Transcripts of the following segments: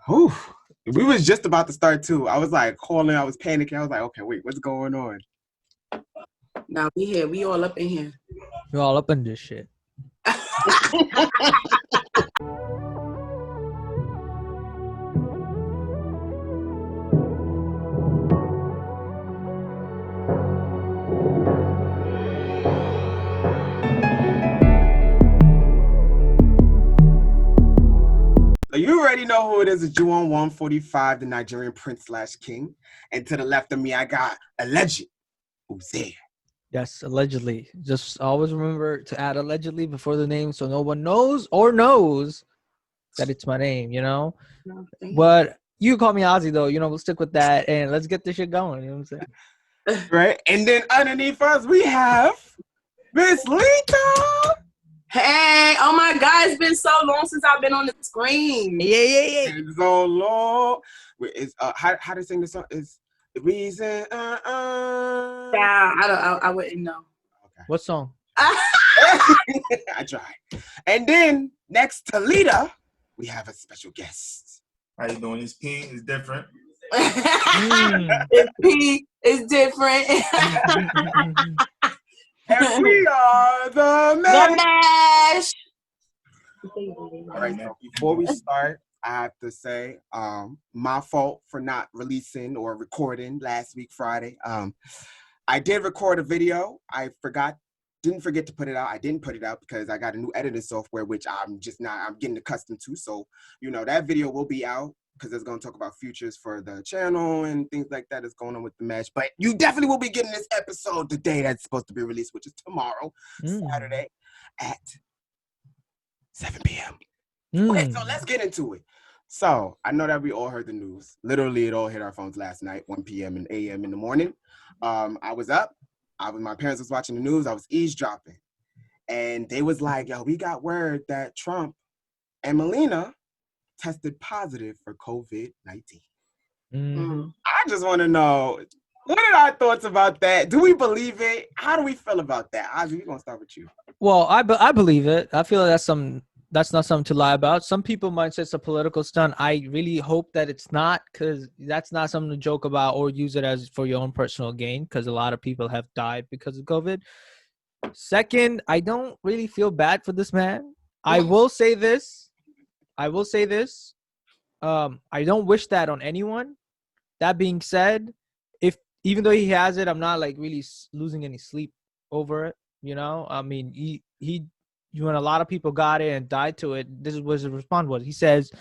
Whew. We was just about to start too. I was like calling, I was panicking. I was like, okay, wait, what's going on? Now we here. We all up in here. You're all up in this shit. So you already know who it is. It's Juwan 145, the Nigerian prince / king. And to the left of me, I got a legend who's there. Yes, allegedly. Just always remember to add allegedly before the name so no one knows that it's my name, you know? But you call me Ozzy, though. You know, we'll stick with that and let's get this shit going. You know what I'm saying? Right? And then underneath us, we have Miss Lita. Hey, oh my God, it's been so long since I've been on the screen. Yeah. It's so long. It's, how to sing the song? Is the reason. Yeah, I wouldn't know. Okay. What song? I tried. And then next to Lita, we have a special guest. How you doing? It's P. It's different. It's P. It's different. And we are TheMesh. All right, so before we start, I have to say, my fault for not releasing or recording last week, Friday. I did record a video. Didn't forget to put it out. I didn't put it out because I got a new editing software, which I'm getting accustomed to. So, you know, that video will be out because it's going to talk about futures for the channel and things like that is going on with TheMesh. But you definitely will be getting this episode the day that's supposed to be released, which is tomorrow, Saturday at 7 p.m. Okay, so let's get into it. So I know that we all heard the news. Literally, it all hit our phones last night, 1 p.m. and a.m. in the morning. I was up. My parents was watching the news. I was eavesdropping. And they was like, yo, we got word that Trump and Melania tested positive for COVID-19. I just want to know, what are our thoughts about that? Do we believe it? How do we feel about that? Ozzy, we're going to start with you. Well, I believe it. I feel like that's not something to lie about. Some people might say it's a political stunt. I really hope that it's not, because that's not something to joke about or use it as for your own personal gain, because a lot of people have died because of COVID. Second, I don't really feel bad for this man. I will say this. I don't wish that on anyone. That being said, even though he has it, I'm not like really losing any sleep over it. You know, I mean, when a lot of people got it and died to it, this is what his response was. He says,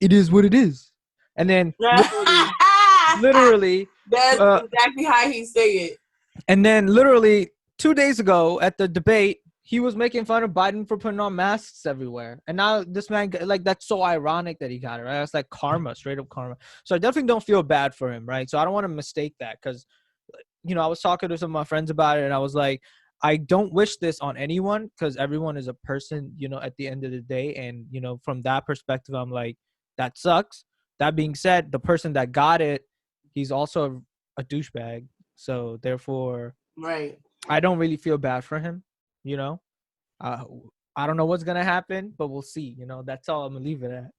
"It is what it is," and then literally, that's exactly how he say it. And then literally 2 days ago at the debate, he was making fun of Biden for putting on masks everywhere, and now this man, like, that's so ironic that he got it, right? That's like karma, straight up karma. So I definitely don't feel bad for him, right? So I don't want to mistake that, because, you know, I was talking to some of my friends about it, and I was like, I don't wish this on anyone, because everyone is a person, you know, at the end of the day. And, you know, from that perspective, I'm like, that sucks. That being said, the person that got it, he's also a douchebag. So therefore, right, I don't really feel bad for him, you know. I don't know what's going to happen, but we'll see. You know, that's all I'm going to leave it at.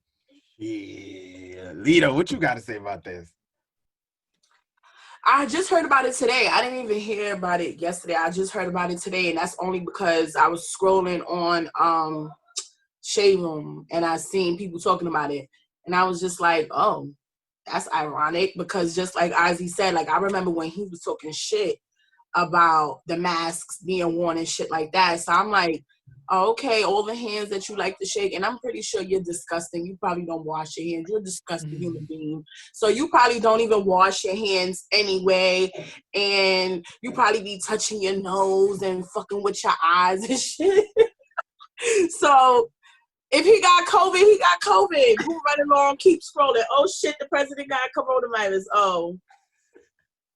Yeah. Lita, what you got to say about this? I just heard about it today. I didn't even hear about it yesterday. I just heard about it today, and that's only because I was scrolling on Shade Room, and I seen people talking about it, and I was just like, oh, that's ironic, because just like Ozzy said, like, I remember when he was talking shit about the masks being worn and shit like that. So I'm like, oh, okay, all the hands that you like to shake, and I'm pretty sure you're disgusting. You probably don't wash your hands. You're a disgusting human being. So you probably don't even wash your hands anyway, and you probably be touching your nose and fucking with your eyes and shit. So if he got COVID, he got COVID. Move right along, keep scrolling. Oh shit, the president got coronavirus. Oh.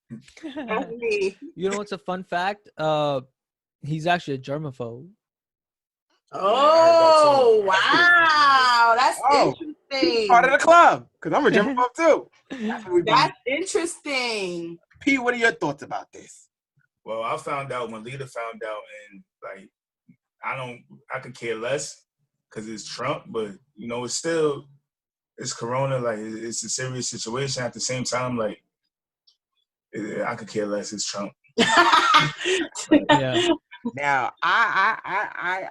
That's me. You know what's a fun fact? He's actually a germaphobe. Oh, wow. That's interesting. Part of the club, because I'm a germaphobe too. That's interesting. P, what are your thoughts about this? Well, I found out when Lita found out, and like, I could care less because it's Trump, but you know, it's still it's Corona. Like, it's a serious situation. At the same time, like, I could care less. It's Trump. Yeah. Now, I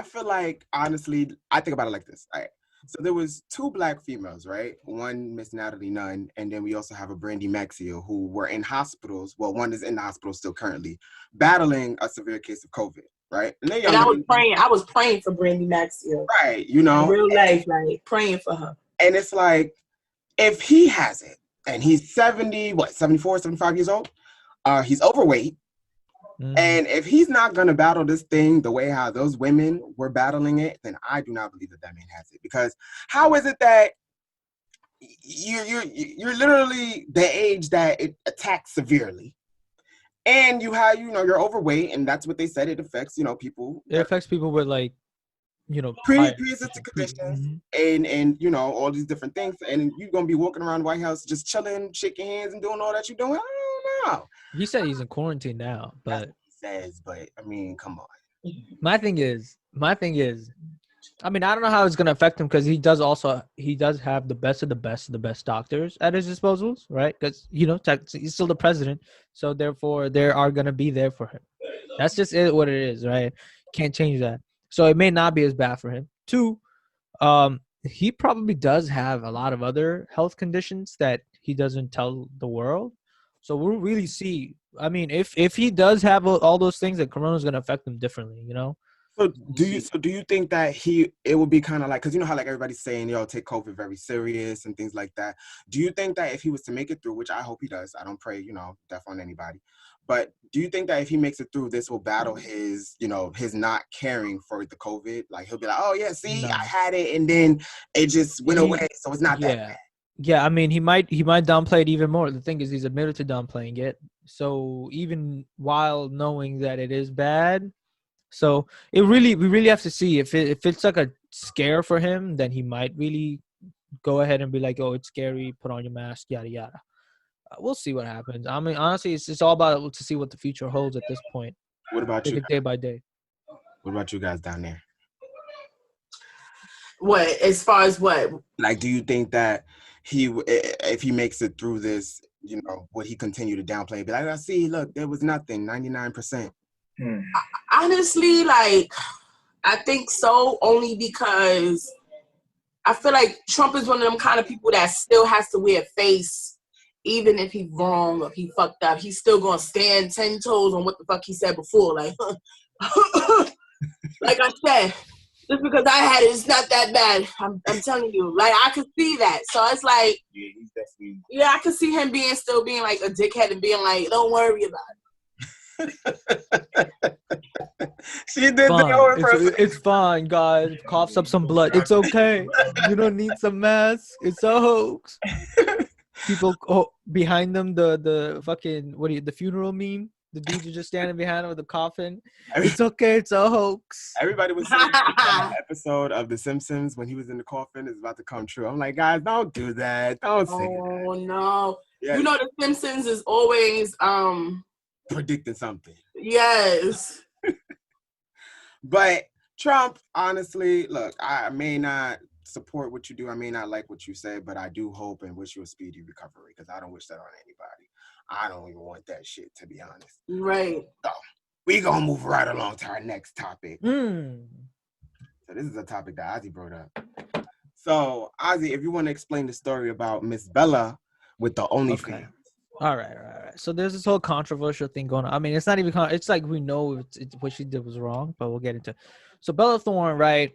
feel like, honestly, I think about it like this. All right. So there was 2 Black females, right? One, Miss Natalie Nunn, and then we also have a Brandy Maxio, who were in hospitals. Well, one is in the hospital still currently, battling a severe case of COVID, right? And, and I was praying for Brandy Maxfield. Right, you know. In real life, like, praying for her. And it's like, if he has it, and he's 74, 75 years old, he's overweight, and if he's not going to battle this thing the way how those women were battling it, then I do not believe that man has it. Because how is it that you're literally the age that it attacks severely, and you have, you're overweight, and that's what they said it affects, people. It affects people with, like, pre-existing conditions, and all these different things, and you're gonna be walking around the White House just chilling, shaking hands, and doing all that you're doing. I don't know. He said he's in quarantine now, but that's what he says. But I mean, come on. My thing is, I mean, I don't know how it's gonna affect him because he does have the best of the best doctors at his disposals, right? Because he's still the president, so therefore they are gonna be there for him. That's just what it is, right? Can't change that. So it may not be as bad for him. 2, he probably does have a lot of other health conditions that he doesn't tell the world. So we'll really see. I mean, if he does have all those things, that Corona's gonna affect him differently, So do you think that it would be kind of like, because how like everybody's saying, take COVID very serious and things like that. Do you think that if he was to make it through, which I hope he does, I don't pray, death on anybody, but do you think that if he makes it through, this will battle his, his not caring for the COVID? Like, he'll be like, oh yeah, see, I had it, and then it just went away, so it's not that bad. Yeah, I mean, he might downplay it even more. The thing is, he's admitted to downplaying it. So even while knowing that it is bad, so we really have to see if it's like a scare for him, then he might really go ahead and be like, oh, it's scary, put on your mask, yada yada. We'll see what happens. I mean, honestly, it's all about to see what the future holds at this point. What about you? Day by day. What about you guys down there? What, as far as what? Like, do you think that if he makes it through this, would he continue to downplay it? Be like, see, look, there was nothing, 99%. Honestly, like, I think so, only because I feel like Trump is one of them kind of people that still has to wear a face, even if he's wrong or he fucked up. He's still gonna stand 10 toes on what the fuck he said before. Like, like I said, just because I had it, it's not that bad. I'm telling you, like, I could see that. So it's like, yeah, he's definitely. Yeah, I could see him still being like a dickhead and being like, don't worry about it. She did the impression. It's fine, guys. Coughs up some blood. It's okay. You don't need some mask. It's a hoax. People behind them, the fucking the funeral meme. The dudes are just standing behind him with the coffin. It's okay. It's a hoax. Everybody was saying that episode of The Simpsons when he was in the coffin is about to come true. I'm like, guys, don't do that. Don't say that. Oh no! Yeah. The Simpsons is always predicting something. Yes. But Trump, honestly, look, I may not support what you do. I may not like what you say, but I do hope and wish you a speedy recovery, because I don't wish that on anybody. I don't even want that shit, to be honest. Right. So we gonna move right along to our next topic. So this is a topic that Ozzy brought up. So Ozzy, if you want to explain the story about Miss Bella with the Onlyfans. Okay. All right. So there's this whole controversial thing going on. I mean, it's not even. It's like we know what she did was wrong, but we'll get into it. So Bella Thorne, right?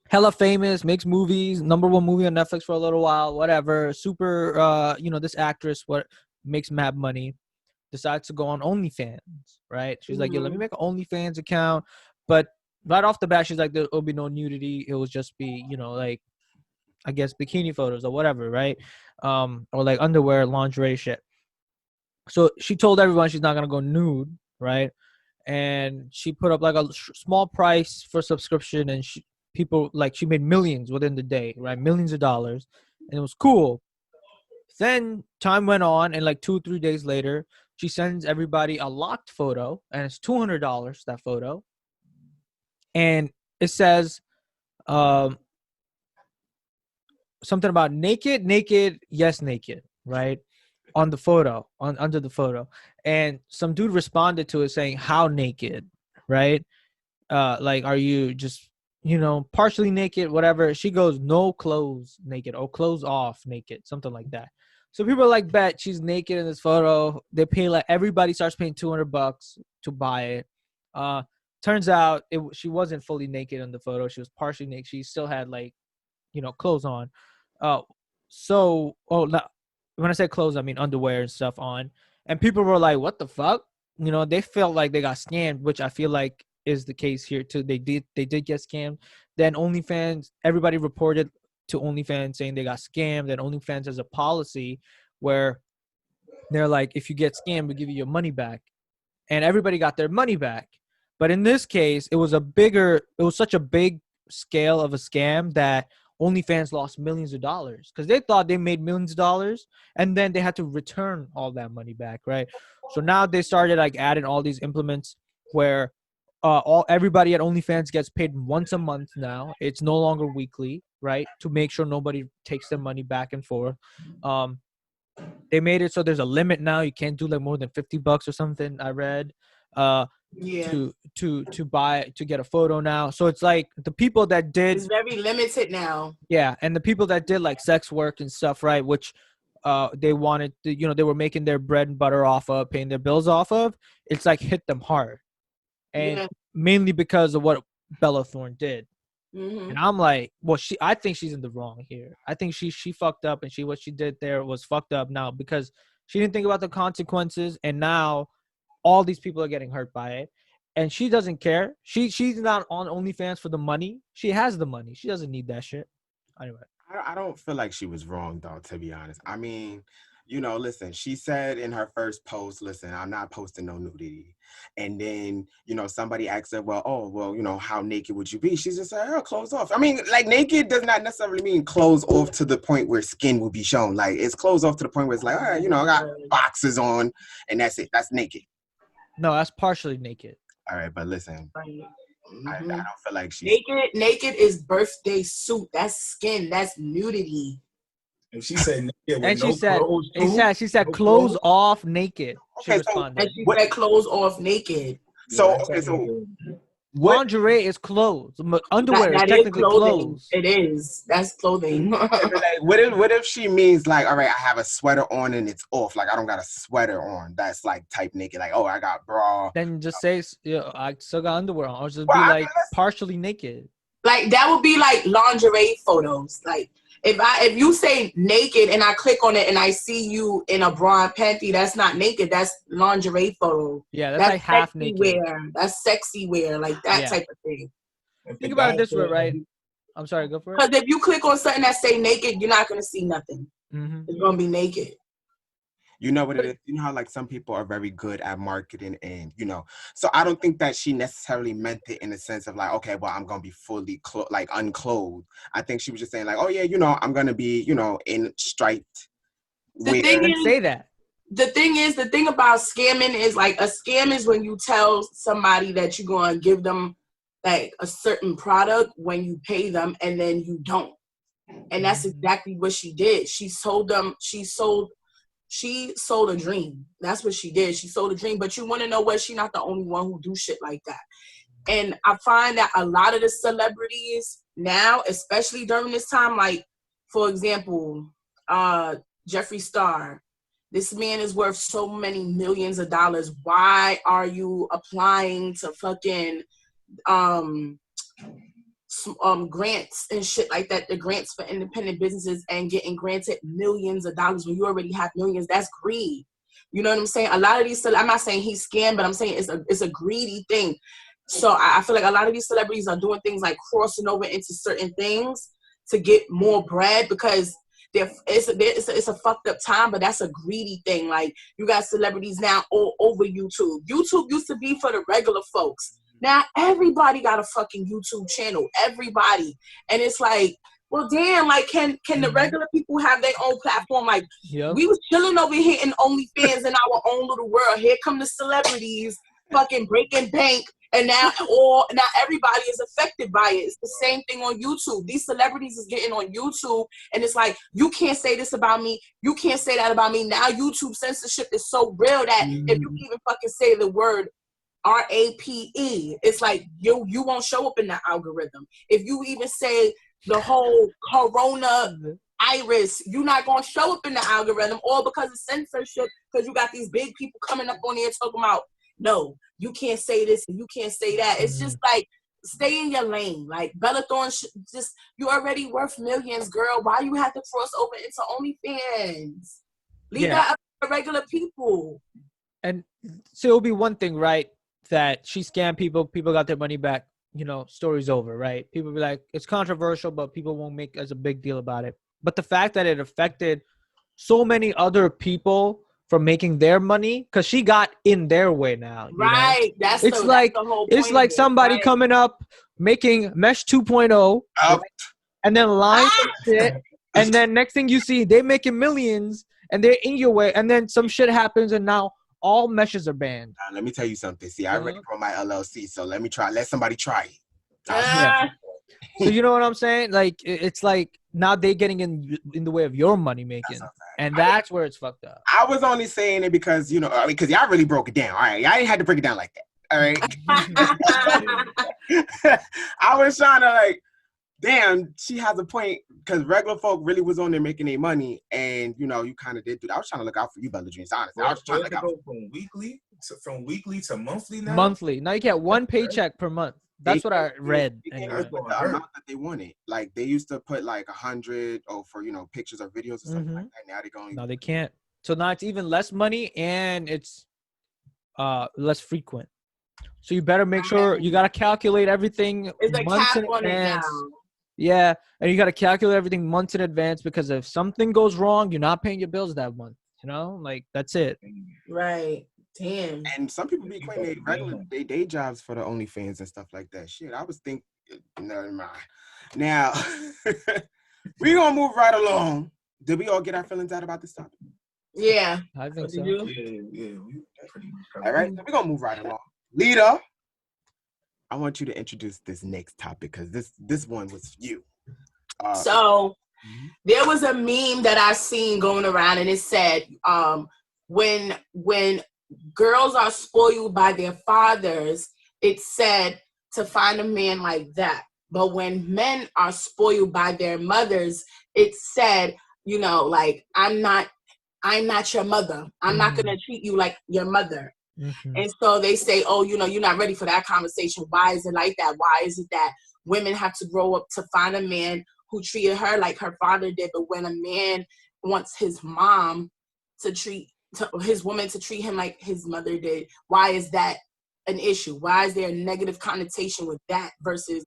Hella famous, makes movies, #1 movie on Netflix for a little while, whatever. Super, this actress, makes mad money, decides to go on OnlyFans, right? She's like, yo, let me make an OnlyFans account. But right off the bat, she's like, there'll be no nudity. It will just be, like, I guess bikini photos or whatever, right? Or like underwear, lingerie shit. So she told everyone she's not going to go nude, right? And she put up like a small price for subscription, and she made millions within the day, right? Millions of dollars. And it was cool. Then time went on, and like 2 or 3 days later, she sends everybody a locked photo, and it's $200, that photo. And it says, something about naked, yes, naked, right? On the photo, under the photo. And some dude responded to it saying, how naked, right? Like, are you just, partially naked, whatever? She goes, no clothes naked, or clothes off naked, something like that. So people are like, bet she's naked in this photo. They pay, like, everybody starts paying $200 to buy it. Turns out she wasn't fully naked in the photo. She was partially naked. She still had, like, clothes on. When I say clothes, I mean underwear and stuff on. And people were like, what the fuck? They felt like they got scammed, which I feel like is the case here too. They did get scammed. Then OnlyFans, everybody reported to OnlyFans saying they got scammed. And OnlyFans has a policy where they're like, if you get scammed, we give you your money back. And everybody got their money back. But in this case, it was such a big scale of a scam that OnlyFans lost millions of dollars because they thought they made millions of dollars, and then they had to return all that money back, right? So now they started, like, adding all these implements where everybody at OnlyFans gets paid once a month now. It's no longer weekly, right? To make sure nobody takes their money back and forth. They made it so there's a limit now. You can't do, like, more than $50 or something, I read. To get a photo now. So it's like the people that did, it's very limited now. Yeah, and the people that did, like, sex work and stuff, right? Which they wanted to, they were making their bread and butter off of, paying their bills off of. It's like hit them hard, and mainly because of what Bella Thorne did. Mm-hmm. And I'm like, well, I think she's in the wrong here. I think she fucked up, and what she did there was fucked up now because she didn't think about the consequences, and now all these people are getting hurt by it, and she doesn't care. She's not on OnlyFans for the money. She has the money. She doesn't need that shit. Anyway, I don't feel like she was wrong, though, to be honest. I mean, listen, she said in her first post, listen, I'm not posting no nudity. And then, somebody asked her, how naked would you be? She just said, clothes off. I mean, like, naked does not necessarily mean clothes off to the point where skin will be shown. Like, it's clothes off to the point where it's like, all right, I got boxes on, and that's it. That's naked. No, that's partially naked. All right, but listen, Mm-hmm. I don't feel like she's naked is birthday suit. That's skin. That's nudity. And she said naked, and she said clothes off naked. Okay, she responded. And she said clothes off naked. So lingerie is clothes. Underwear is technically clothes. It is. That's clothing. What if she means, like, all right, I have a sweater on and it's off. Like, I don't got a sweater on. That's like type naked. Like, I got bra. Then just say, I still got underwear on. Or just be like partially naked. Like, that would be like lingerie photos. Like, if you say naked and I click on it and I see you in a bra and panty, that's not naked. That's lingerie photo. Yeah, that's like half naked. Wear. That's sexy wear, like that type of thing. Think about it this way, right? I'm sorry, go for it. Because if you click on something that say naked, you're not gonna see nothing. Mm-hmm. It's gonna be naked. You know what it is? You know how, like, some people are very good at marketing and, so I don't think that she necessarily meant it in the sense of, like, okay, well, I'm going to be fully unclothed. I think she was just saying, like, oh yeah, I'm going to be, in striped. The thing about scamming is, like, a scam is when you tell somebody that you're going to give them, like, a certain product when you pay them and then you don't. And that's exactly what she did. She sold a dream. That's what she did. She sold a dream. But you want to know what? She's not the only one who do shit like that. And I find that a lot of the celebrities now, especially during this time, like, for example, Jeffree Star, this man is worth so many millions of dollars. Why are you applying to fucking grants and shit like that, the grants for independent businesses, and getting granted millions of dollars when you already have millions? That's greed. You know what I'm saying? A lot of these, I'm not saying he's scammed, but I'm saying it's a greedy thing. So I feel like a lot of these celebrities are doing things like crossing over into certain things to get more bread because it's a fucked up time, but that's a greedy thing. Like, you got celebrities now all over YouTube. YouTube used to be for the regular folks. Now everybody got a fucking YouTube channel. Everybody. And it's like, well, damn, like, can the regular people have their own platform? Like, we was chilling over here in OnlyFans in our own little world. Here come the celebrities fucking breaking bank And now everybody is affected by it. It's the same thing on YouTube. These celebrities is getting on YouTube, and it's like, you can't say this about me. You can't say that about me. Now YouTube censorship is so real that if you even fucking say the word RAPE, it's like you won't show up in the algorithm. If you even say the whole corona iris, you're not gonna show up in the algorithm, all because of censorship, because you got these big people coming up on there talking about, no, you can't say this and you can't say that. It's just like, stay in your lane. Like Bella Thorne, just, you already worth millions, girl. Why you have to cross over into OnlyFans? Leave that up to regular people. And so it'll be one thing, right? That she scammed people got their money back, you know, story's over, right? People be like, it's controversial, but people won't make as a big deal about it. But the fact that it affected so many other people from making their money, because she got in their way now. Right. You know? That's the whole point. It's like somebody coming up, making Mesh 2.0, right? And then lying shit. And then next thing you see, they making millions and they're in your way. And then some shit happens and now all meshes are banned. Let me tell you something. See, I already brought my LLC, so let somebody try it. So you know what I'm saying? Like, it's like now they getting in the way of your money making, and that's where it's fucked up. I was only saying it because, you know, because y'all really broke it down. All right, I ain't had to break it down like that. All right. I was trying to like, damn, she has a point, because regular folk really was on there making their money, and you know, you kind of did do that. I was trying to look out for you, Bella Dreams. Honestly, I was trying to look out from weekly to monthly now. Monthly. Now you get one paycheck per month. That's what I read. The amount that they wanted. Like they used to put like 100 for, you know, pictures or videos or something like that. Now they're going. No, they can't. So now it's even less money and it's less frequent. So you better make sure you gotta calculate everything months in advance. Yeah, and you gotta calculate everything months in advance, because if something goes wrong, you're not paying your bills that month. You know, like that's it. Right. Damn. And some people be quitting their day jobs for the OnlyFans and stuff like that. Shit, I was thinking, never mind. Now, we're going to move right along. Did we all get our feelings out about this topic? Yeah. I think so. Yeah. All right, so we're going to move right along. Lita, I want you to introduce this next topic, because this one was you. So, there was a meme that I seen going around, and it said, when girls are spoiled by their fathers, it's said to find a man like that. But when men are spoiled by their mothers, it's said, you know, like, I'm not your mother. I'm not going to treat you like your mother. And so they say, oh, you know, you're not ready for that conversation. Why is it like that? Why is it that women have to grow up to find a man who treated her like her father did? But when a man wants his mom to treat his woman to treat him like his mother did, why is that an issue? Why is there a negative connotation with that versus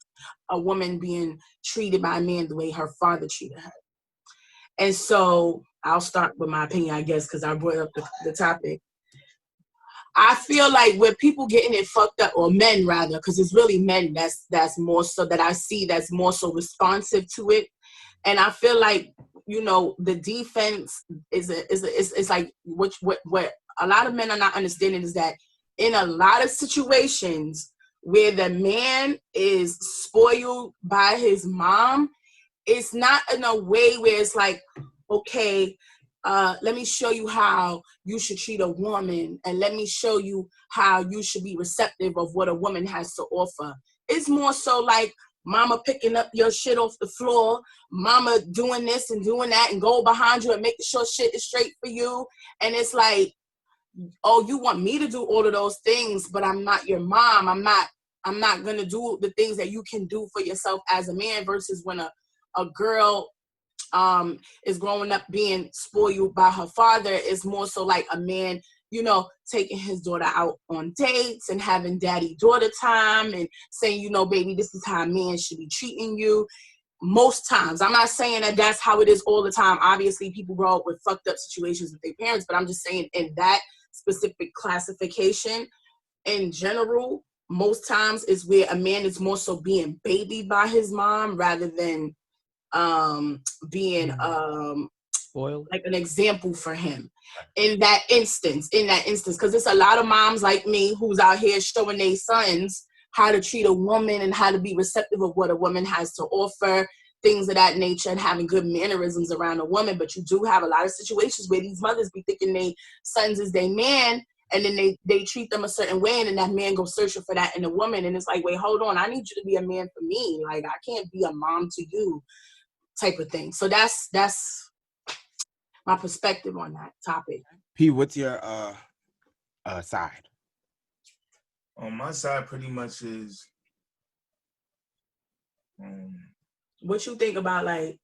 a woman being treated by a man the way her father treated her? And so I'll start with my opinion, I guess, because I brought up the topic. I feel like with people getting it fucked up, or men rather, because it's really men that's more so that I see that's more so responsive to it. And I feel like, you know, the defense is like what a lot of men are not understanding is that in a lot of situations where the man is spoiled by his mom, it's not in a way where it's like, okay, let me show you how you should treat a woman, and let me show you how you should be receptive of what a woman has to offer. It's more so like mama picking up your shit off the floor, mama doing this and doing that, and go behind you and make sure shit is straight for you. And it's like, oh, you want me to do all of those things, but I'm not your mom. I'm not gonna do the things that you can do for yourself as a man. Versus when a girl is growing up being spoiled by her father, is more so like a man, you know, taking his daughter out on dates and having daddy-daughter time and saying, you know, baby, this is how a man should be treating you. Most times, I'm not saying that that's how it is all the time. Obviously, people grow up with fucked up situations with their parents, but I'm just saying in that specific classification, in general, most times is where a man is more so being babied by his mom rather than being spoiled, like an example for him in that instance, because there's a lot of moms like me who's out here showing their sons how to treat a woman and how to be receptive of what a woman has to offer, things of that nature, and having good mannerisms around a woman. But you do have a lot of situations where these mothers be thinking they sons is their man, and then they treat them a certain way, and then that man goes searching for that in a woman, and it's like, wait, hold on, I need you to be a man for me. Like, I can't be a mom to you, type of thing. So that's my perspective on that topic. P, what's your side? On my side, pretty much is. What you think about, like,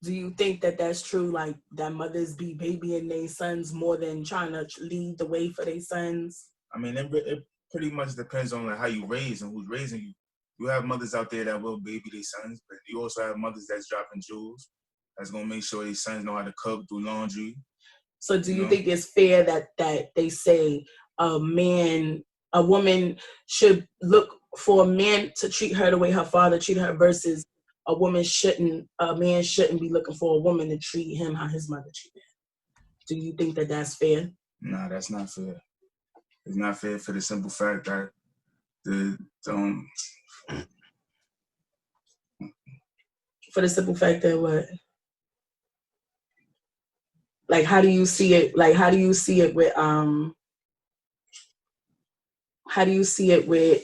do you think that that's true? Like, that mothers be babying their sons more than trying to lead the way for their sons? I mean, it pretty much depends on like how you raise and who's raising you. You have mothers out there that will baby their sons, but you also have mothers that's dropping jewels, that's gonna make sure their sons know how to cook, do laundry. So do you think it's fair that they say a woman should look for a man to treat her the way her father treated her, versus a man shouldn't be looking for a woman to treat him how his mother treated him? Do you think that that's fair? Nah, that's not fair. It's not fair for the simple fact that For the simple fact that what? Like, how do you see it? Like, how do you see it with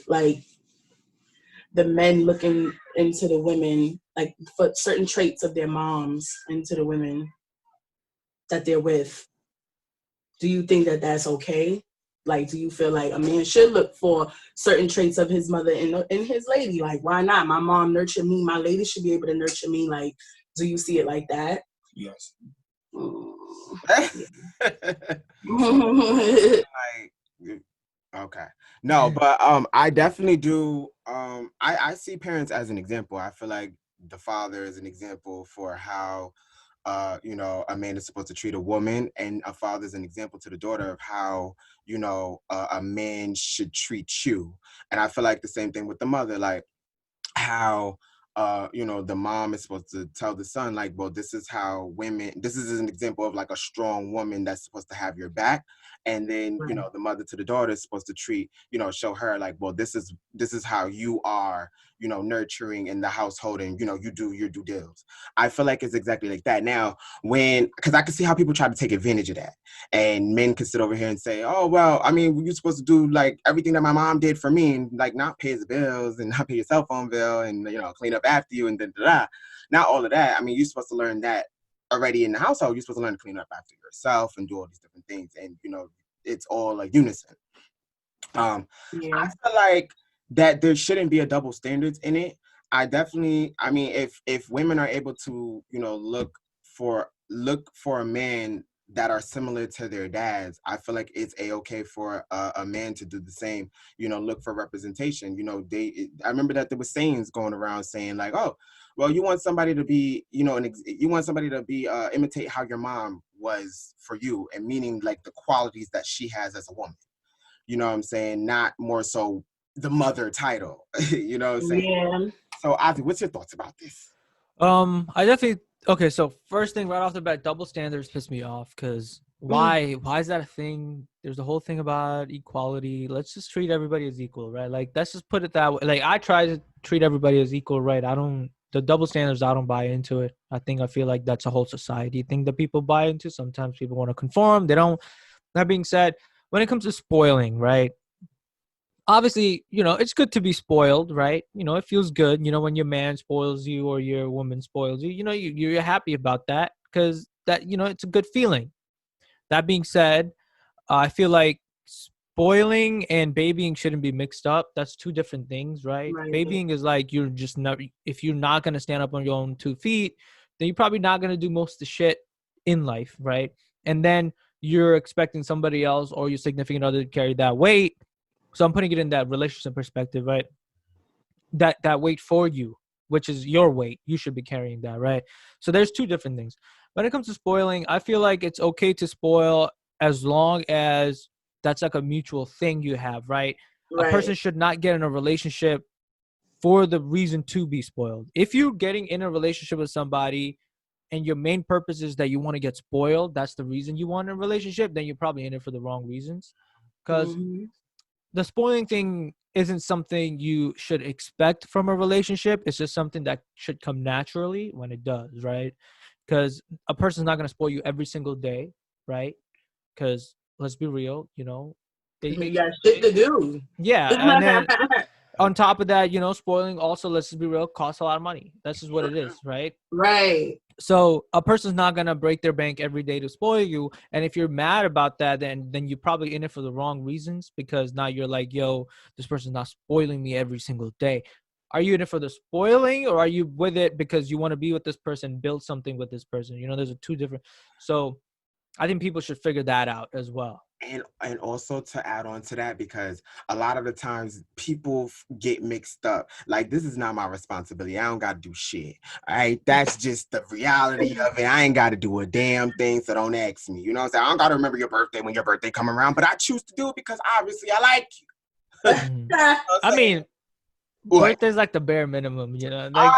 like the men looking into the women, like for certain traits of their moms into the women that they're with? Do you think that that's okay? Like, do you feel like a man should look for certain traits of his mother in his lady? Like, why not? My mom nurtured me. My lady should be able to nurture me. Like, do you see it like that? Yes. Okay. No, but I definitely do. I see parents as an example. I feel like the father is an example for how a man is supposed to treat a woman, and a father is an example to the daughter of how a man should treat you. And I feel like the same thing with the mother, like how the mom is supposed to tell the son, like, well, this is an example of like a strong woman that's supposed to have your back. And then Right. the mother to the daughter is supposed to show her like, well, this is how you are nurturing in the household, and you do your due deals. I feel like it's exactly like that. Now, because I can see how people try to take advantage of that, and men can sit over here and say, oh, well, I mean, you're supposed to do like everything that my mom did for me, and like not pay the bills and not pay your cell phone bill and clean up after you and da. Not all of that. I mean, you're supposed to learn that already in the household. You're supposed to learn to clean up after yourself and do all these different things, and it's all like unison. Yeah. I feel like that there shouldn't be a double standards in it. I mean, if women are able to look for a man that are similar to their dads, I feel like it's okay for a man to do the same. Look for representation. I remember that there was sayings going around saying like, oh, well, you want somebody to be imitate how your mom was for you, and meaning like the qualities that she has as a woman. You know what I'm saying? Not more so the mother title. You know what I'm saying? Yeah. So, Ozzy, what's your thoughts about this? I definitely okay. So first thing right off the bat, double standards piss me off because why is that a thing? There's the whole thing about equality. Let's just treat everybody as equal, right? Like let's just put it that way. Like I try to treat everybody as equal, right? The double standards, I don't buy into it. I feel like that's a whole society thing that people buy into. Sometimes people want to conform. They don't. That being said, when it comes to spoiling, right? Obviously, it's good to be spoiled, right? It feels good, when your man spoils you or your woman spoils you, you're happy about that because that, it's a good feeling. That being said, I feel like spoiling and babying shouldn't be mixed up. That's two different things, right? Right. Babying is like you're just not, if you're not going to stand up on your own 2 feet, then you're probably not going to do most of the shit in life, right? And then you're expecting somebody else or your significant other to carry that weight. So I'm putting it in that relationship perspective, right? That weight for you, which is your weight, you should be carrying that, right? So there's two different things. When it comes to spoiling, I feel like it's okay to spoil as long as that's like a mutual thing you have, right? A person should not get in a relationship for the reason to be spoiled. If you're getting in a relationship with somebody and your main purpose is that you want to get spoiled, that's the reason you want a relationship, then you're probably in it for the wrong reasons. Because the spoiling thing isn't something you should expect from a relationship. It's just something that should come naturally when it does, right? Because a person's not going to spoil you every single day, right? Because let's be real, you know. You got shit to do. Yeah, and then on top of that, you know, spoiling also, let's just be real, costs a lot of money. That's just what it is, right? Right. So a person's not gonna break their bank every day to spoil you. And if you're mad about that, then you're probably in it for the wrong reasons, because now you're like, yo, this person's not spoiling me every single day. Are you in it for the spoiling, or are you with it because you want to be with this person, build something with this person? You know, there's two different. So I think people should figure that out as well. And also to add on to that, because a lot of the times people get mixed up. Like, this is not my responsibility. I don't got to do shit. All right. That's just the reality of it. I ain't got to do a damn thing. So don't ask me. You know what I'm saying? I don't got to remember your birthday when your birthday come around, but I choose to do it because obviously I like you. I mean, birthday's like the bare minimum, you know. Like,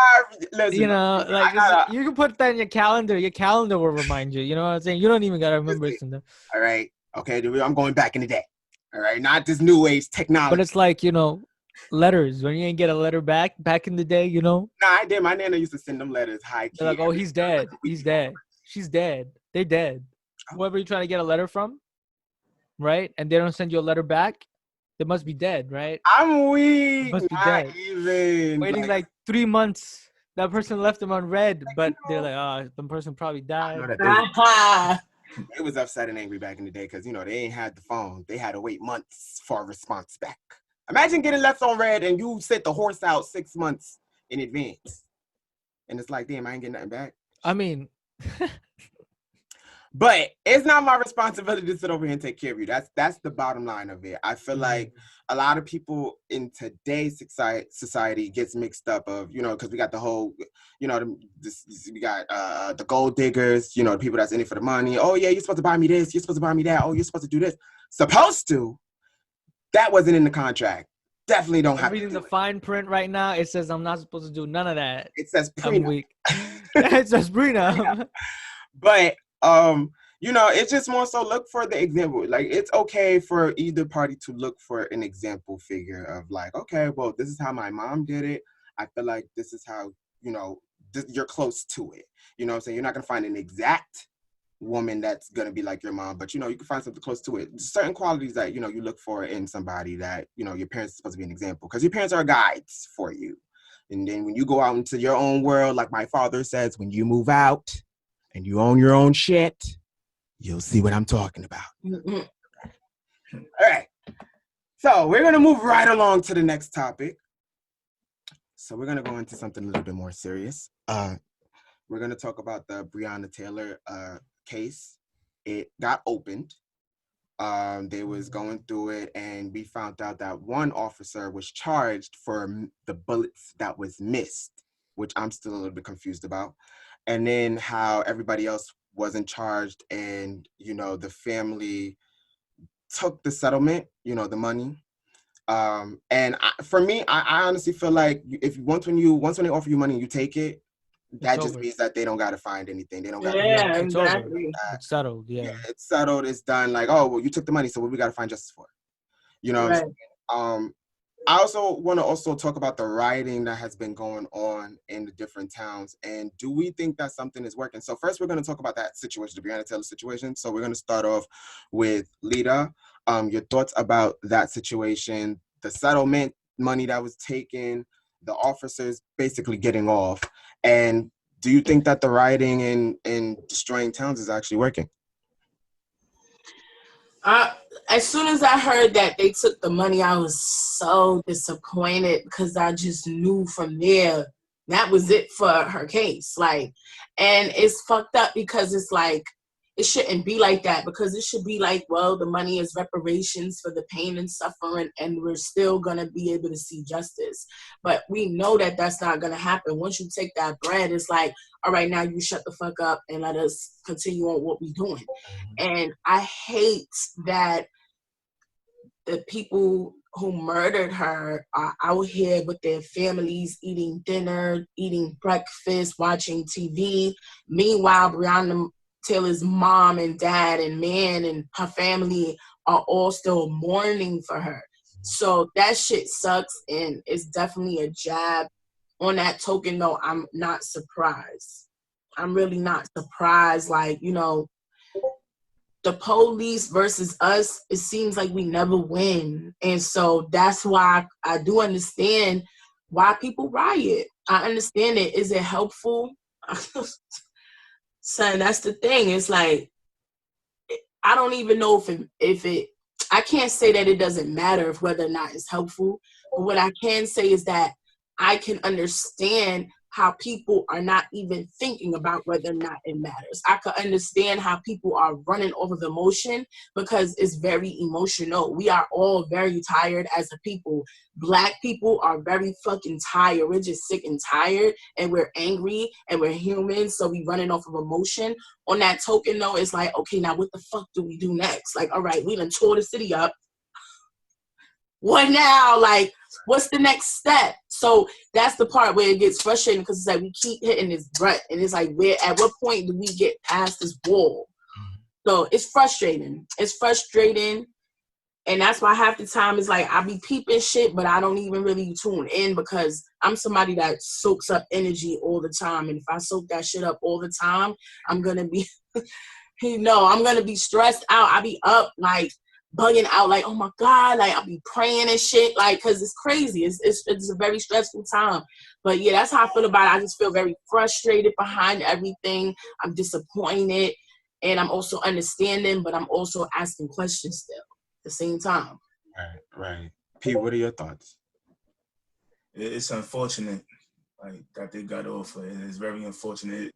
listen, you know, like you can put that in your calendar. Your calendar will remind you. You know what I'm saying? You don't even gotta remember it. All right. Okay, I'm going back in the day. All right, not this new age technology. But it's like, you know, letters. When you ain't get a letter back in the day, you know. Nah, I did. My nana used to send them letters. High key. They're like, oh, he's dead. He's dead. She's dead. They're dead. Whoever you're trying to get a letter from, right? And they don't send you a letter back, they must be dead, right? I'm weak. They must be not dead. Even waiting like 3 months. That person left them unread, but they're like, oh, the person probably died. It was upset and angry back in the day because, you know, they ain't had the phone. They had to wait months for a response back. Imagine getting left on red and you sent the horse out 6 months in advance. And it's like, damn, I ain't getting nothing back. I mean... But it's not my responsibility to sit over here and take care of you. That's the bottom line of it. I feel like a lot of people in today's society gets mixed up of, you know, because we got the whole, you know, we got the gold diggers, you know, the people that's in it for the money. Oh, yeah, you're supposed to buy me this. You're supposed to buy me that. Oh, you're supposed to do this. Supposed to. That wasn't in the contract. Definitely don't have to. Reading the fine print right now, it says I'm not supposed to do none of that. It says prenup. It says prenup. But you know, it's just more so look for the example. Like, it's okay for either party to look for an example figure of like, okay, well, this is how my mom did it. I feel like this is how, you know, you're close to it. You know what I'm saying? You're not going to find an exact woman that's going to be like your mom, but, you know, you can find something close to it. Certain qualities that, you know, you look for in somebody that, you know, your parents are supposed to be an example, because your parents are guides for you. And then when you go out into your own world, like my father says, when you move out and you own your own shit, you'll see what I'm talking about. All right. So we're going to move right along to the next topic. So we're going to go into something a little bit more serious. We're going to talk about the Breonna Taylor case. It got opened. They was going through it, and we found out that one officer was charged for the bullets that was missed, which I'm still a little bit confused about. And then how everybody else wasn't charged, and, you know, the family took the settlement, you know, the money. And for me, I honestly feel like if once when they offer you money and you take it, that just means that they don't got to find anything. They don't got to. Yeah, exactly. It's settled. Yeah, it's settled. It's done. Like, oh, well, you took the money, so what we got to find justice for? You know. Right. I also want to talk about the rioting that has been going on in the different towns, and do we think that something is working? So first, we're going to talk about that situation, the Breonna Taylor situation. So we're going to start off with Lita. Your thoughts about that situation, the settlement money that was taken, the officers basically getting off, and do you think that the rioting and destroying towns is actually working? As soon as I heard that they took the money, I was so disappointed, because I just knew from there that was it for her case. Like, and it's fucked up because it's like, it shouldn't be like that, because it should be like, well, the money is reparations for the pain and suffering, and we're still going to be able to see justice. But we know that that's not going to happen. Once you take that bread, it's like, all right, now you shut the fuck up and let us continue on what we're doing. And I hate that the people who murdered her are out here with their families, eating dinner, eating breakfast, watching TV. Meanwhile, Breonna Taylor's mom and dad and man and her family are all still mourning for her. So that shit sucks, and it's definitely a jab. On that token, though, I'm not surprised. I'm really not surprised. Like, you know, the police versus us, it seems like we never win. And so that's why I do understand why people riot. I understand it. Is it helpful? Son, that's the thing. It's like, I don't even know if it I can't say that it doesn't matter if whether or not it's helpful, but what I can say is that I can understand how people are not even thinking about whether or not it matters. I could understand how people are running off of emotion because it's very emotional. We are all very tired as a people. Black people are very fucking tired. We're just sick and tired, and we're angry, and we're human, so we running off of emotion. On that token, though, it's like, okay, now what the fuck do we do next? Like, all right, we done tore the city up. What now? Like, what's the next step? So that's the part where it gets frustrating because it's like we keep hitting this rut, and it's like, where at what point do we get past this wall? So it's frustrating. It's frustrating, and that's why half the time it's like I be peeping shit, but I don't even really tune in because I'm somebody that soaks up energy all the time, and if I soak that shit up all the time, I'm gonna be, I'm gonna be stressed out. I be up like bugging out, like, oh my God, like I'll be praying and shit, like, cause it's crazy. It's a very stressful time. But yeah, that's how I feel about it. I just feel very frustrated behind everything. I'm disappointed, and I'm also understanding, but I'm also asking questions still at the same time. Right. Pete, what are your thoughts? It's unfortunate, like, that they got off. It's very unfortunate,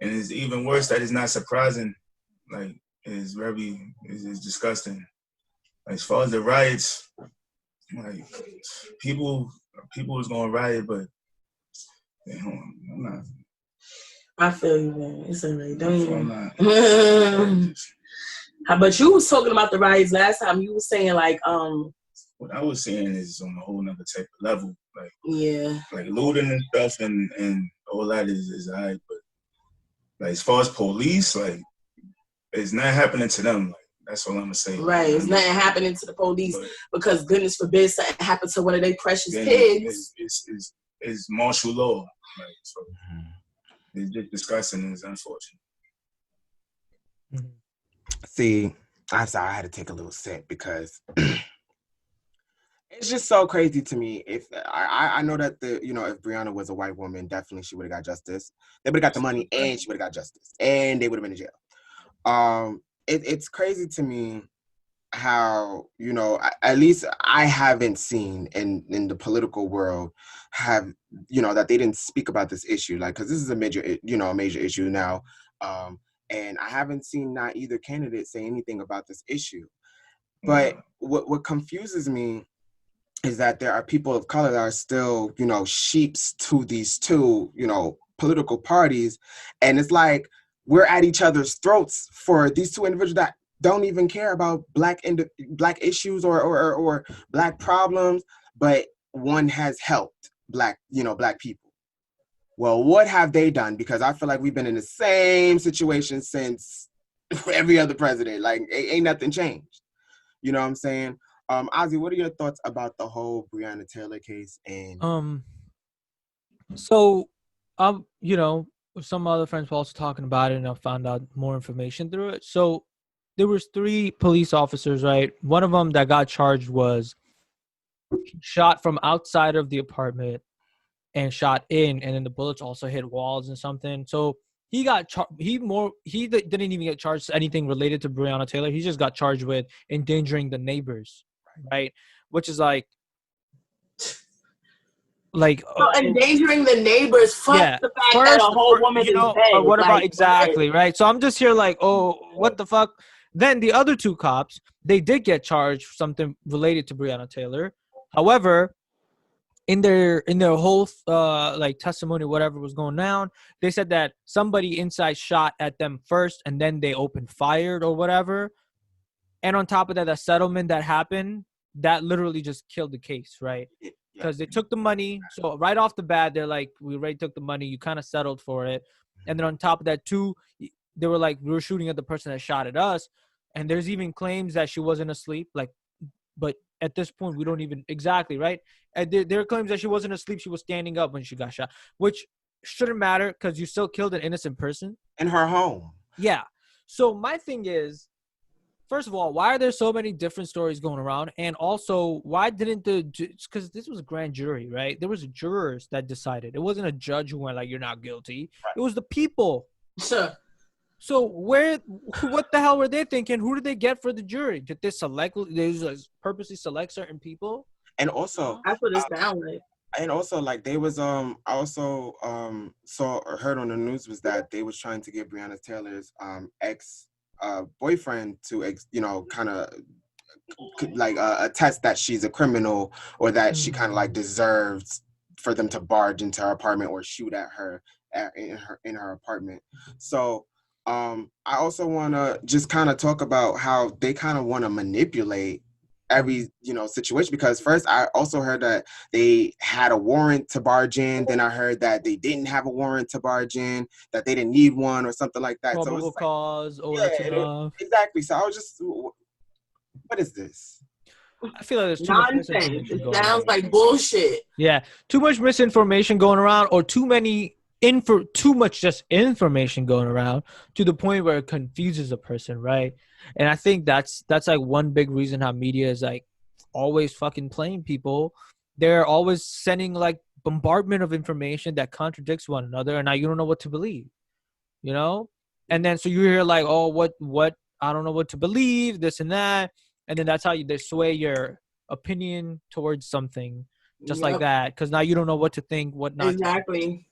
and it's even worse that it's not surprising. Like, it's disgusting. As far as the riots, like, people was gonna riot, but I'm not. I feel you, man. It's alright. Don't. But you was talking about the riots last time. You were saying like What I was saying is on a whole nother type of level. Like, yeah, like looting and stuff and all that is alright, but like as far as police, like, it's not happening to them. Like, that's all I'm gonna say. Right. It's nothing happening to the police, but because goodness forbid something happened to one of their precious pigs. It's martial law. Like, so it's just disgusting and it's unfortunate. See, I'm sorry, I had to take a little sip because it's just so crazy to me. If I know that if Breonna was a white woman, definitely she would have got justice. They would have got the money and she would have got justice, and they would have been in jail. It's crazy to me how, at least I haven't seen in the political world that they didn't speak about this issue, like, because this is a major issue now. And I haven't seen not either candidate say anything about this issue. But what confuses me is that there are people of color that are still, sheeps to these two, political parties. And it's like, we're at each other's throats for these two individuals that don't even care about black issues or black problems, but one has helped black people. Well, what have they done? Because I feel like we've been in the same situation since every other president. Like, ain't nothing changed. You know what I'm saying? Ozzy, what are your thoughts about the whole Breonna Taylor case? And some other friends were also talking about it, and I found out more information through it. So there was 3 police officers, right? One of them that got charged was shot from outside of the apartment and shot in, and then the bullets also hit walls and something. So he got didn't even get charged anything related to Breonna Taylor. He just got charged with endangering the neighbors, right? Which is like endangering the neighbors. Fuck the fact that a whole woman is dead. But what about exactly, right? So I'm just here like, oh, what the fuck? Then the other 2 cops, they did get charged for something related to Breonna Taylor. However, in their whole testimony, whatever was going down, they said that somebody inside shot at them first, and then they opened fire or whatever. And on top of that, the settlement that happened, that literally just killed the case, right? Because they took the money. So right off the bat, they're like, we already took the money. You kind of settled for it. And then on top of that, too, they were like, we were shooting at the person that shot at us. And there's even claims that she wasn't asleep. Like, but at this point, we don't even exactly, right? And there are claims that she wasn't asleep. She was standing up when she got shot, which shouldn't matter because you still killed an innocent person. In her home. Yeah. So my thing is, first of all, why are there so many different stories going around? And also, why didn't because this was a grand jury, right? There was jurors that decided. It wasn't a judge who went like, you're not guilty. Right. It was the people. Sure. So what the hell were they thinking? Who did they get for the jury? Did they purposely select certain people? And also, That's what it sounds like. and also, like, they was I also saw or heard on the news was that they was trying to get Breonna Taylor's ex boyfriend to kind of like attest that she's a criminal, or that she kind of like deserves for them to barge into her apartment or shoot at her in her apartment. So I also want to just kind of talk about how they kind of want to manipulate every situation, because first I also heard that they had a warrant to barge in, then I heard that they didn't have a warrant to barge in, that they didn't need one or something like that. Probable cause. That's enough. Exactly. So I was just, what is this? I feel like there's too much Nonsense. misinformation It going sounds on. like bullshit. Yeah, too much misinformation going around, or too much just information going around to the point where it confuses a person, right? And I think that's like one big reason how media is like always fucking playing people. They're always sending like bombardment of information that contradicts one another, and now you don't know what to believe, And then so you hear like, oh, what I don't know what to believe, this and that, and then that's how they sway your opinion towards something, just like that, because now you don't know what to think, what not. Exactly.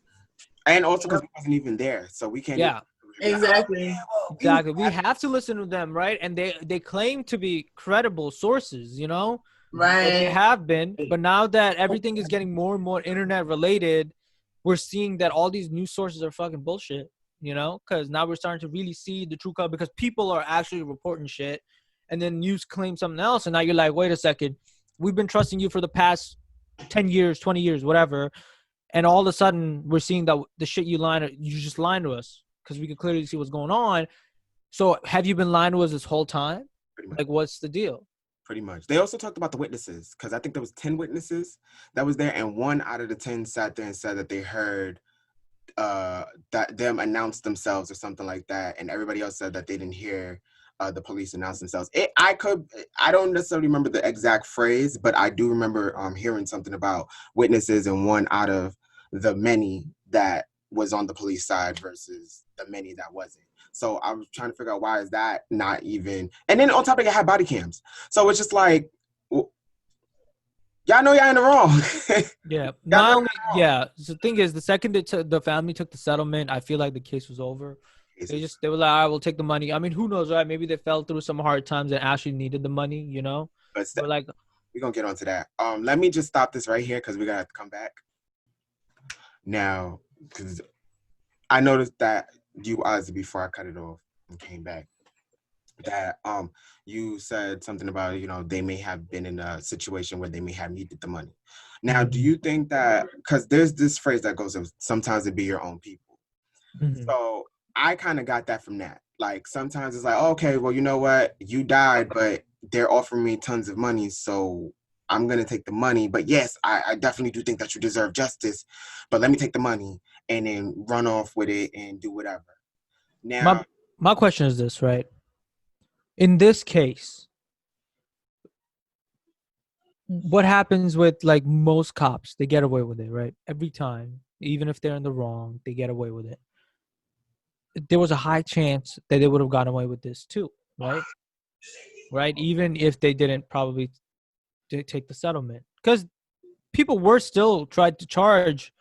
And also because we wasn't even there, so we can't. Yeah. Exactly. Exactly. We have to listen to them, right? And they claim to be credible sources, Right. They have been, but now that everything is getting more and more internet related, we're seeing that all these news sources are fucking bullshit, because now we're starting to really see the true color, because people are actually reporting shit, and then news claim something else, and now you're like, wait a second, we've been trusting you for the past 10 years, 20 years, whatever, and all of a sudden we're seeing that the shit you just lying to us, because we can clearly see what's going on. So have you been lying to us this whole time? Like, what's the deal? Pretty much. They also talked about the witnesses, because I think there was 10 witnesses that was there, and 1 out of the 10 sat there and said that they heard that them announce themselves or something like that, and everybody else said that they didn't hear the police announce themselves. I don't necessarily remember the exact phrase, but I do remember hearing something about witnesses and 1 out of the many that was on the police side versus the many that wasn't. So I was trying to figure out, why is that not even, and then on top of it, had body cams. So it's just like, y'all know y'all in the wrong. Yeah. Not only, yeah. The thing is, the second the family took the settlement, I feel like the case was over. They were like, all right, we'll take the money. I mean, who knows, right? Maybe they fell through some hard times and actually needed the money, But like, we're gonna get onto that. Let me just stop this right here, because we're gonna have to come back now, because I noticed that you before I cut it off and came back, that you said something about they may have been in a situation where they may have needed the money. Now, do you think that, because there's this phrase that goes, sometimes it be your own people. So I kind of got that from that. Like, sometimes it's like, okay, well, you know what, you died, but they're offering me tons of money, so I'm gonna take the money. But yes, I definitely do think that you deserve justice, but let me take the money and then run off with it and do whatever. Now, my question is this, right? In this case, what happens with like most cops? They get away with it, right? Every time, even if they're in the wrong, they get away with it. There was a high chance that they would have gotten away with this too, right? Right? Even if they didn't probably take the settlement, because people were still tried to charge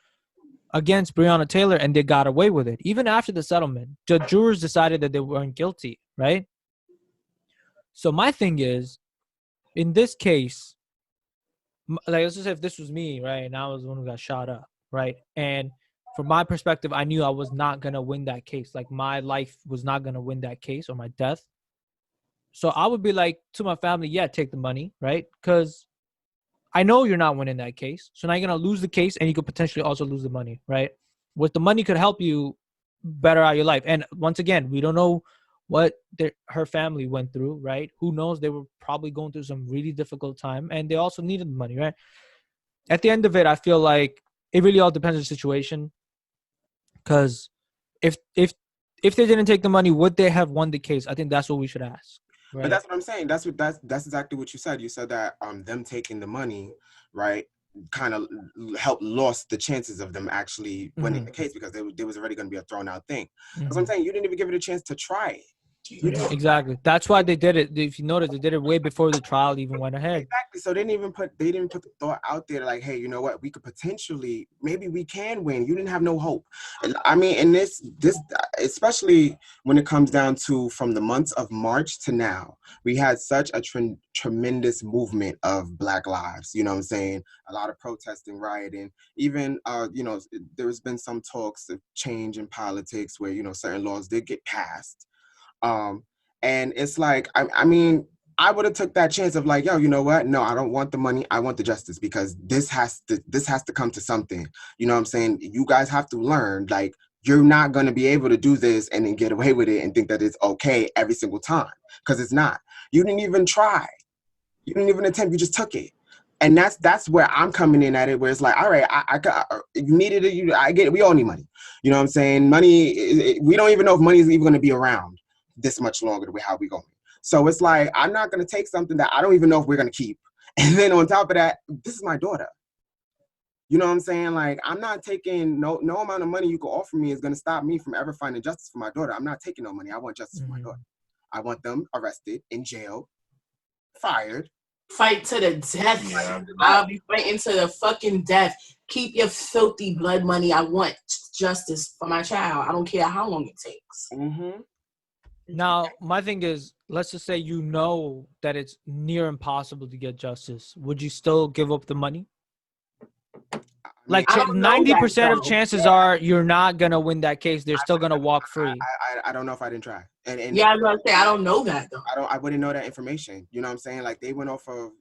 against Breonna Taylor, and they got away with it. Even after the settlement, the jurors decided that they weren't guilty, right? So my thing is, in this case, like, let's just say if this was me, right, and I was the one who got shot up, right, and from my perspective, I knew I was not going to win that case. Like, my life was not going to win that case, or my death. So I would be like to my family, yeah, take the money, right? Because I know you're not winning that case. So now you're going to lose the case, and you could potentially also lose the money, right? What the money could help you better out your life. And once again, we don't know what her family went through, right? Who knows? They were probably going through some really difficult time, and they also needed the money, right? At the end of it, I feel like it really all depends on the situation. Because if they didn't take the money, would they have won the case? I think that's what we should ask. Right? But that's what I'm saying. That's exactly what you said. You said that them taking the money, right, kind of helped lost the chances of them actually winning the case, because there was already going to be a thrown out thing. That's what I'm saying. You didn't even give it a chance to try it. Exactly. That's why they did it. If you notice, they did it way before the trial even went ahead. Exactly. So they didn't put the thought out there like, hey, you know what? We could potentially, maybe we can win. You didn't have no hope. I mean, and this, especially when it comes down to from the months of March to now, we had such a tremendous movement of Black lives. You know what I'm saying? A lot of protesting, rioting, even, there's been some talks of change in politics where, certain laws did get passed. And it's like, I mean, I would have took that chance of like, yo, you know what? No, I don't want the money. I want the justice, because this has to come to something. You know what I'm saying? You guys have to learn, like, you're not going to be able to do this and then get away with it and think that it's okay every single time, because it's not. You didn't even try. You didn't even attempt. You just took it. And that's where I'm coming in at it, where it's like, all right, you needed it. I get it. We all need money. You know what I'm saying? Money, we don't even know if money is even going to be around this much longer the way how we going. So it's like, I'm not going to take something that I don't even know if we're going to keep. And then on top of that, this is my daughter. You know what I'm saying? Like, I'm not taking no amount of money you can offer me is going to stop me from ever finding justice for my daughter. I'm not taking no money. I want justice for my daughter. I want them arrested, in jail, fired. Fight to the death. Yeah. I'll be fighting to the fucking death. Keep your filthy blood money. I want justice for my child. I don't care how long it takes. Mm-hmm. Now, my thing is, let's just say you know that it's near impossible to get justice. Would you still give up the money? Like 90% of chances are you're not gonna win that case. They're still gonna walk free. I don't know if I didn't try. And yeah, I was gonna say I don't know that though. I wouldn't know that information. You know what I'm saying? Like, they went off of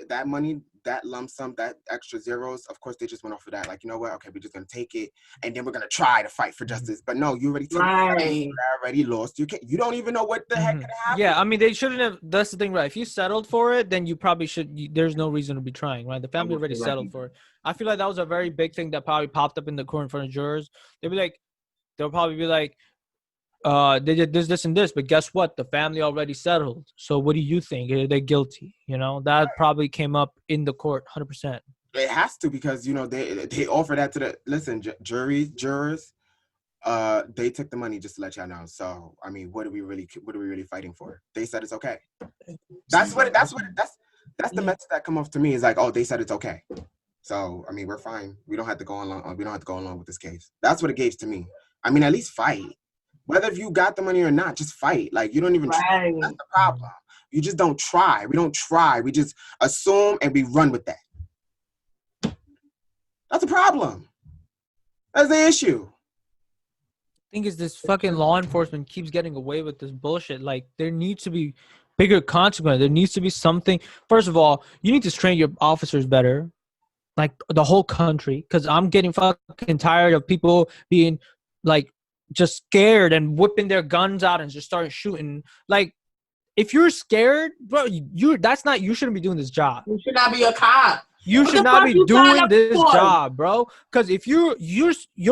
that money, that lump sum, that extra zeros. Of course, they just went off of that. Like, you know what? Okay, we're just gonna take it, and then we're gonna try to fight for justice. But no, you already took it. You already lost. You don't even know what the heck could happen. Yeah, I mean, they shouldn't have. That's the thing, right? If you settled for it, then you probably should. There's no reason to be trying, right? The family already settled for it. I feel like that was a very big thing that probably popped up in the court in front of jurors. They'll probably be like, they did this, and this, but guess what? The family already settled. So what do you think? Are they guilty? You know, that probably came up in the court, 100%. It has to, because they offer that to the jurors. They took the money, just to let y'all know. So I mean, what are we really fighting for? They said it's okay. That's the message that come off to me, is like, oh, they said it's okay. So I mean, we're fine. We don't have to go along. We don't have to go along with this case. That's what it gave to me. I mean, at least fight. Whether if you got the money or not, just fight. Like, you don't even try. That's the problem. You just don't try. We don't try. We just assume and we run with that. That's a problem. That's the issue. I think is this fucking law enforcement keeps getting away with this bullshit. Like, there needs to be bigger consequence. There needs to be something. First of all, you need to train your officers better. Like, the whole country. Because I'm getting fucking tired of people being, like, just scared and whipping their guns out and just starting shooting. Like, if you're scared, bro, you shouldn't be doing this job. You should not be a cop. You should not be doing this job, bro. Because if your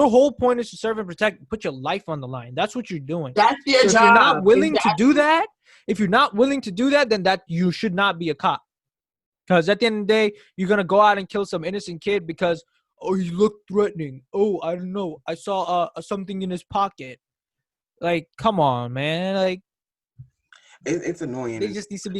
whole point is to serve and protect, put your life on the line. That's what you're doing. That's your job. If you're not willing to do that, then that you should not be a cop. Because at the end of the day, you're gonna go out and kill some innocent kid because, oh, he looked threatening. Oh, I don't know. I saw something in his pocket. Like, come on, man. Like, it's annoying. It just needs to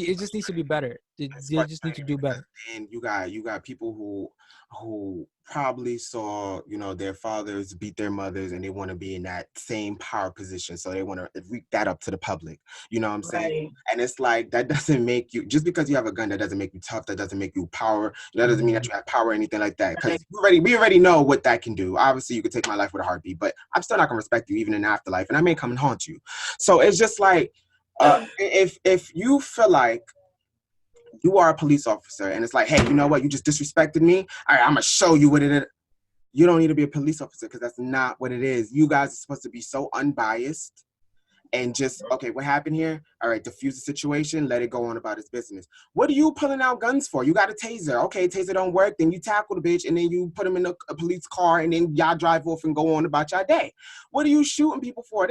be better. They just need to do better. And you got people who probably saw, their fathers beat their mothers, and they want to be in that same power position. So they want to wreak that up to the public. You know what I'm saying? Right. And it's like, that doesn't make you, just because you have a gun, that doesn't make you tough. That doesn't make you power. That doesn't mean that you have power or anything like that. Because we already know what that can do. Obviously, you could take my life with a heartbeat, but I'm still not gonna respect you even in afterlife, and I may come and haunt you. So it's just like, if you feel like you are a police officer and it's like, hey, you know what, you just disrespected me, all right, I'm gonna show you what it is. You don't need to be a police officer, because that's not what it is. You guys are supposed to be so unbiased and just, okay, what happened here? All right, diffuse the situation, let it go on about its business. What are you pulling out guns for? You got a taser. Okay, taser don't work, then you tackle the bitch, and then you put him in a police car, and then y'all drive off and go on about your day. What are you shooting people for?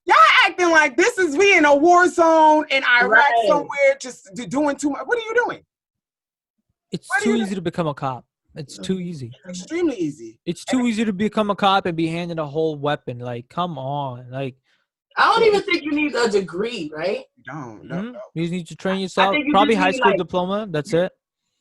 Y'all acting like this is we in a war zone in Iraq somewhere just doing too much. What are you doing? It's too easy to become a cop. It's too easy. Extremely easy. It's too easy to become a cop and be handed a whole weapon. Like, come on. Like, I don't even think you need a degree, right? No. You just need to train yourself. think you Probably just high need, school like- diploma. That's it.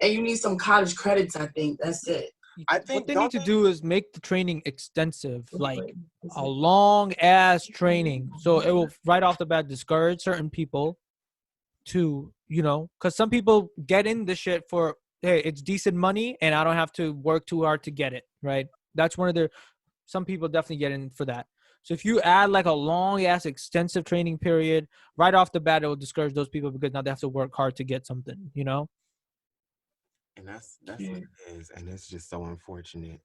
And you need some college credits, I think. That's it. I think what they need to do is make the training extensive, like a long ass training, so it will right off the bat discourage certain people to, because some people get in the shit for, hey, it's decent money and I don't have to work too hard to get it, right? That's some people definitely get in for that. So if you add like a long ass extensive training period right off the bat, it will discourage those people because now they have to work hard to get something, And that's what it is, and it's just so unfortunate.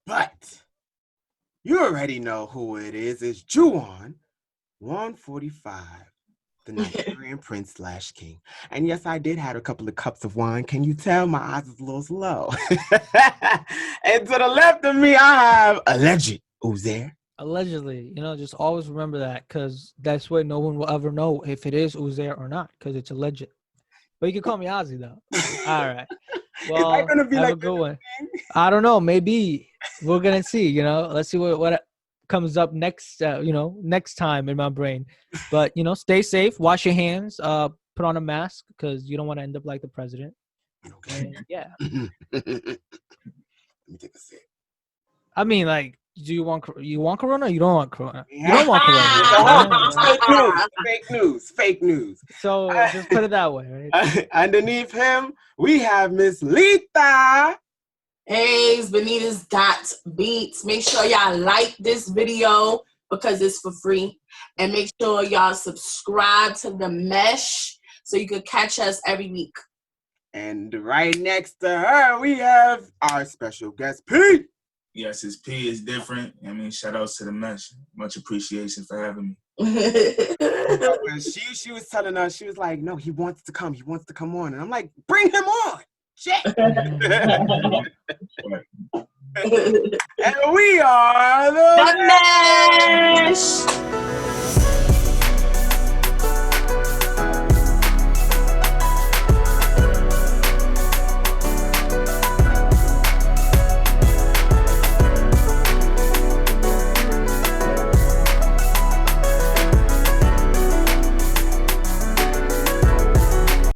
But you already know who it is. It's Juwan 145, the Nigerian prince / king. And yes, I did have a couple of cups of wine. Can you tell my eyes is a little slow? And to the left of me, I have alleged Uzair. Allegedly, just always remember that, because that's what no one will ever know if it is Uzair or not, because it's alleged. But you can call me Ozzy though. All right. Well, is that gonna be have like a good one. I don't know. Maybe we're gonna see. Let's see what comes up next. Next time in my brain. But stay safe. Wash your hands. Put on a mask because you don't want to end up like the president. Okay. And, yeah. Let me take a sip. I mean, like, do you want Corona? Or you don't want Corona. You don't want Corona. Fake news. So just put it that way, right? Underneath him, we have Miss Letha. Hey, it's Benita's Beats. Make sure y'all like this video because it's for free. And make sure y'all subscribe to TheMesh so you can catch us every week. And right next to her, we have our special guest, Pete. Yes, his P is different. I mean, shout outs to TheMesh. Much appreciation for having me. She was telling us, she was like, no, he wants to come on. And I'm like, bring him on. Shit. And we are TheMesh.